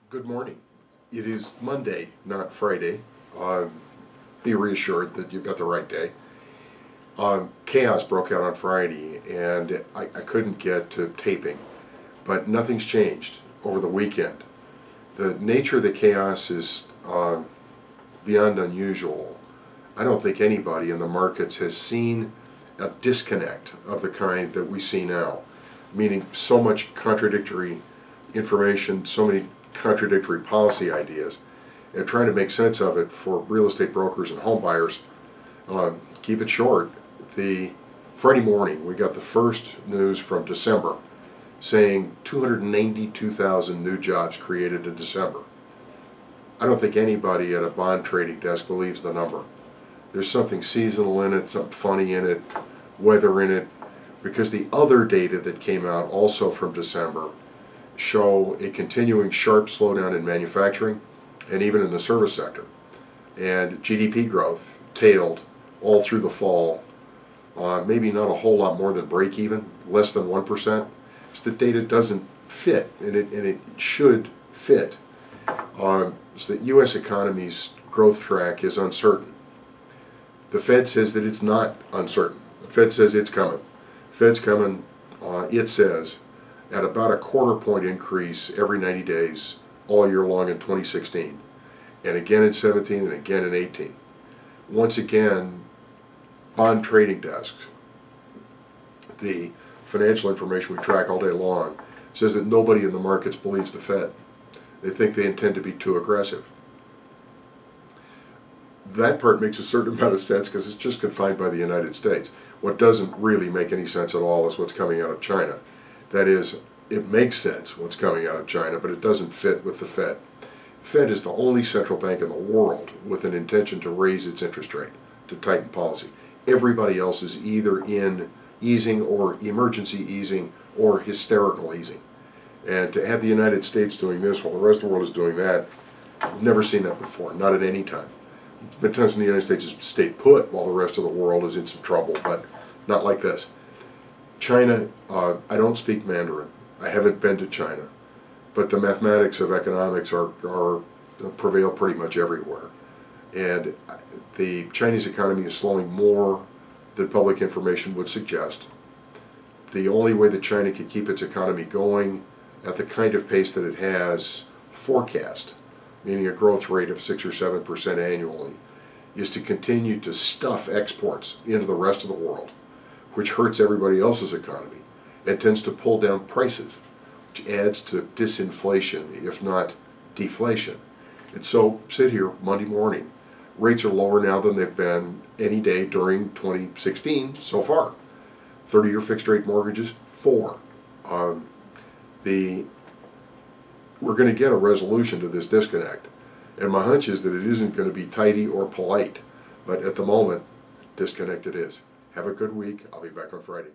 Good morning. It is Monday, not Friday. Be reassured that you've got the right day. Chaos broke out on Friday, and I couldn't get to taping, but nothing's changed over the weekend. The nature of the chaos is beyond unusual. I don't think anybody in the markets has seen a disconnect of the kind that we see now, meaning so much contradictory information, so many contradictory policy ideas, and trying to make sense of it for real estate brokers and home buyers. Keep it short. The Friday morning we got the first news from December saying 292,000 new jobs created in December. I don't think anybody at a bond trading desk believes the number. There's something seasonal in it, something funny in it, weather in it, because the other data that came out also from December show a continuing sharp slowdown in manufacturing and even in the service sector. And GDP growth tailed all through the fall, maybe not a whole lot more than break even, less than 1%. So the data doesn't fit, and it should fit. So the U.S. economy's growth track is uncertain. The Fed says that it's not uncertain. The Fed says it's coming. Fed's coming, it says, at about a quarter-point increase every 90 days all year long in 2016, and again in 17 and again in 18. Once again, bond trading desks, the financial information we track all day long, says that nobody in the markets believes the Fed. They think they intend to be too aggressive. That part makes a certain amount of sense because it's just confined by the United States. What doesn't really make any sense at all is what's coming out of China. That is, it makes sense what's coming out of China, but it doesn't fit with the Fed. The Fed is the only central bank in the world with an intention to raise its interest rate, to tighten policy. Everybody else is either in easing or emergency easing or hysterical easing. And to have the United States doing this while the rest of the world is doing that, I've never seen that before, not at any time. There's been times when the United States has stayed put while the rest of the world is in some trouble, but not like this. China, I don't speak Mandarin. I haven't been to China, but the mathematics of economics prevail pretty much everywhere. And the Chinese economy is slowing more than public information would suggest. The only way that China can keep its economy going at the kind of pace that it has forecast, meaning a growth rate of 6 or 7% annually, is to continue to stuff exports into the rest of the world, which hurts everybody else's economy and tends to pull down prices, which adds to disinflation, if not deflation. And so, sit here Monday morning. Rates are lower now than they've been any day during 2016 so far. 30-year fixed-rate mortgages, 4. We're going to get a resolution to this disconnect. And my hunch is that it isn't going to be tidy or polite. But at the moment, disconnect it is. Have a good week. I'll be back on Friday.